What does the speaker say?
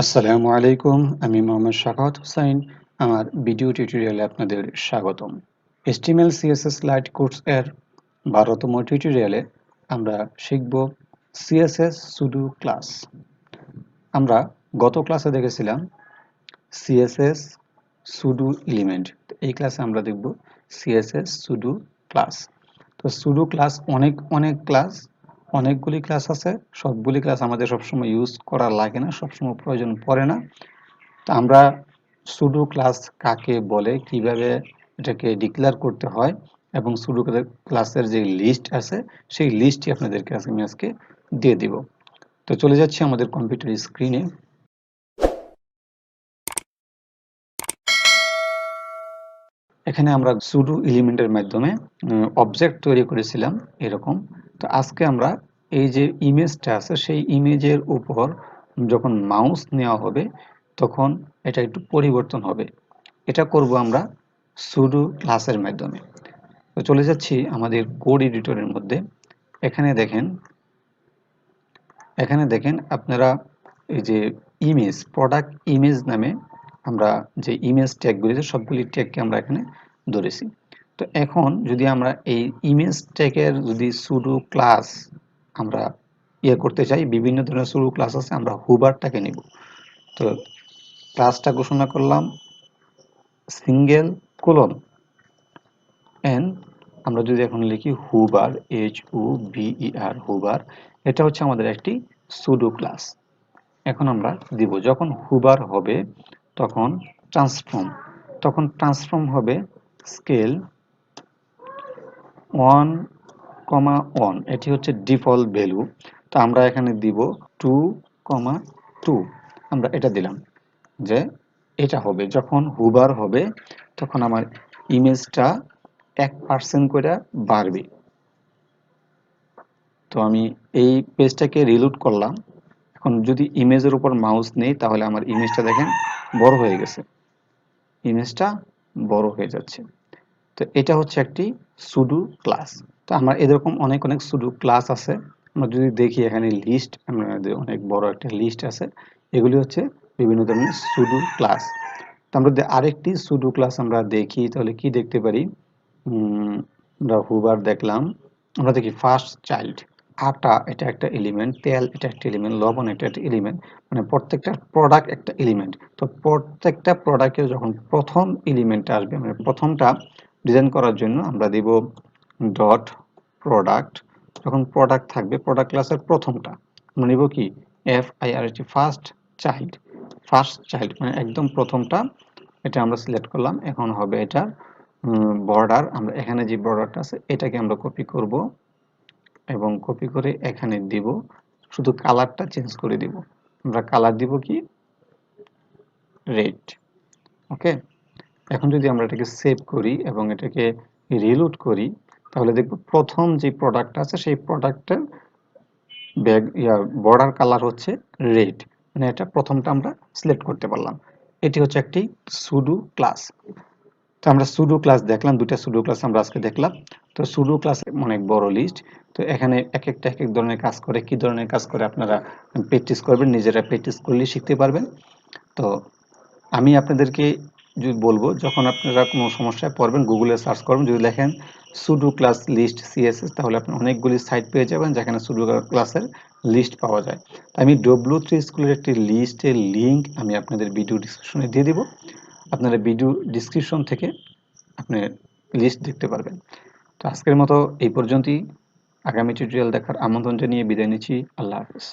আসসালামু আলাইকুম, আমি মোহাম্মদ শাখাওয়াত হোসাইন। আমার ভিডিও টিউটোরিয়ালে আপনাদের স্বাগতম। HTML CSS লাইট কোর্স এর 12তম টিউটোরিয়ালে আমরা শিখব CSS সুডো ক্লাস। আমরা গত ক্লাসে দেখেছিলাম CSS সুডো এলিমেন্ট। এই ক্লাসে আমরা দেখব CSS সুডো ক্লাস। তো সুডো ক্লাস অনেক ক্লাস, অনেকগুলি ক্লাস আছে। সবগুলি ক্লাস আমাদের সবসময় ইউজ করা লাগে না, সবসময় প্রয়োজন পড়ে না। তো আমরা সুডো ক্লাস কাকে বলে, কিভাবে এটাকে ডিক্লেয়ার করতে হয় এবং সুডো ক্লাসের যে লিস্ট আছে সেই লিস্টটি আপনাদেরকে আমি আজকে দিয়ে দিব। তো চলে যাচ্ছি আমাদের কম্পিউটার স্ক্রিনে। এখানে আমরা সুডো এলিমেন্টের মাধ্যমে অবজেক্ট তৈরি করেছিলাম এরকম। তো আজকে আমরা এই যে ইমেজটা আছে সেই ইমেজের উপর যখন মাউস নেওয়া হবে তখন এটা একটু পরিবর্তন হবে। এটা করব আমরা সুডো ক্লাসের মাধ্যমে। তো চলে যাচ্ছি আমাদের কোড এডিটরের মধ্যে। এখানে দেখেন আপনারা এই যে ইমেজ, প্রোডাক্ট ইমেজ নামে আমরা যে ইমেজ ট্যাগগুলি সবগুলি ট্যাগকে আমরা এখানে ধরেছি। তো এখন যদি আমরা এই ইমেজ ট্যাগের যদি সুডো ক্লাস আমরা করতে চাই, বিভিন্ন ধরনের সুডো ক্লাস আছে, আমরা হুবারটাকে নিব। তো ক্লাসটা ঘোষণা করলাম সিঙ্গেল কোলন এন। আমরা যদি এখন লিখি হুবার, HUBER, হুবার, এটা হচ্ছে আমাদের একটি সুডো ক্লাস। এখন আমরা দিব যখন হুবার হবে তখন ট্রান্সফর্ম হবে স্কেল 1,1, এটি হচ্ছে ডিফল্ট ভ্যালু। তো আমরা এখানে দিব 2,2, আমরা এটা দিলাম যে এটা হবে যখন হুবার হবে তখন আমার ইমেজটা 1% করে বাড়বে। তো আমি এই পেজটাকে রিলোড করলাম। এখন যদি ইমেজের উপর মাউস নেই তাহলে আমার ইমেজটা দেখেন বড় হয়ে গেছে, ইমেজটা বড় হয়ে যাচ্ছে। তো এটা হচ্ছে একটি সুডো ক্লাস। তো আমার এরকম অনেক সুডো ক্লাস আছে। আমরা যদি দেখি এখানে লিস্ট, আমাদের অনেক বড় একটা লিস্ট আছে। এগুলি হচ্ছে বিভিন্ন ধরনের সুডো ক্লাস। তো আমরা যদি আরেকটি সুডো ক্লাস আমরা দেখি তাহলে কি দেখতে পারি? আমরা হুবার দেখলাম, আমরা দেখি ফার্স্ট চাইল্ড। আটা এটা একটা এলিমেন্ট, তেল এটা একটা এলিমেন্ট, লবণ এটা একটা এলিমেন্ট, মানে প্রত্যেকটা প্রোডাক্ট একটা এলিমেন্ট। তো প্রত্যেকটা প্রোডাক্টের যখন প্রথম এলিমেন্ট আসবে, মানে প্রথমটা ডিজাইন করার জন্য আমরা দিব ডট প্রোডাক্ট। যখন প্রোডাক্ট থাকবে প্রোডাক্ট ক্লাসের প্রথমটা আমরা নিব কি FIRST, ফার্স্ট চাইল্ড মানে একদম প্রথমটা। এটা আমরা সিলেক্ট করলাম। এখন হবে এটা বর্ডার। আমরা এখানে যে বর্ডারটা আছে এটাকে আমরা কপি করব এবং কপি করে এখানে দিব, শুধু কালারটা চেঞ্জ করে দিব। আমরা কালার দিব কি রেড। ওকে, এখন যদি আমরা এটাকে সেভ করি এবং এটাকে রিলোড করি তাহলে দেখব প্রথম যে প্রোডাক্ট আছে সেই প্রোডাক্টের বর্ডার কালার হচ্ছে রেড, মানে এটা প্রথমটা আমরা সিলেক্ট করতে পারলাম। এটি হচ্ছে একটি সুডো ক্লাস। তো আমরা সুডো ক্লাস দেখলাম, দুটা সুডো ক্লাস আমরা আজকে দেখলাম। তো সুডো ক্লাস অনেক বড় লিস্ট। তো এখানে এক এক ধরনের কাজ করে, কি ধরনের কাজ করে আপনারা প্র্যাকটিস করবেন, নিজেরা প্র্যাকটিস করলে শিখতে পারবেন। তো আমি আপনাদেরকে যদি বলবো যখন আপনারা কোনো সমস্যায় পড়বেন গুগলে সার্চ করবেন, যদি লেখেন সুডো ক্লাস লিস্ট CSS তাহলে আপনি অনেকগুলি সাইট পেয়ে যাবেন যেখানে সুডো ক্লাসের লিস্ট পাওয়া যায়। আমি W3 স্কুলের একটি লিস্টের লিঙ্ক আমি আপনাদের ভিডিও ডিসক্রিপশনে দিয়ে দিব। আপনারা ভিডিও ডিসক্রিপশন থেকে আপনি লিস্ট দেখতে পারবেন। তো আজকের মতো এই পর্যন্তই। আগামী টিউটোরিয়াল দেখার আমন্ত্রণ জানিয়ে বিদায় নিচ্ছি। আল্লাহ হাফেজ।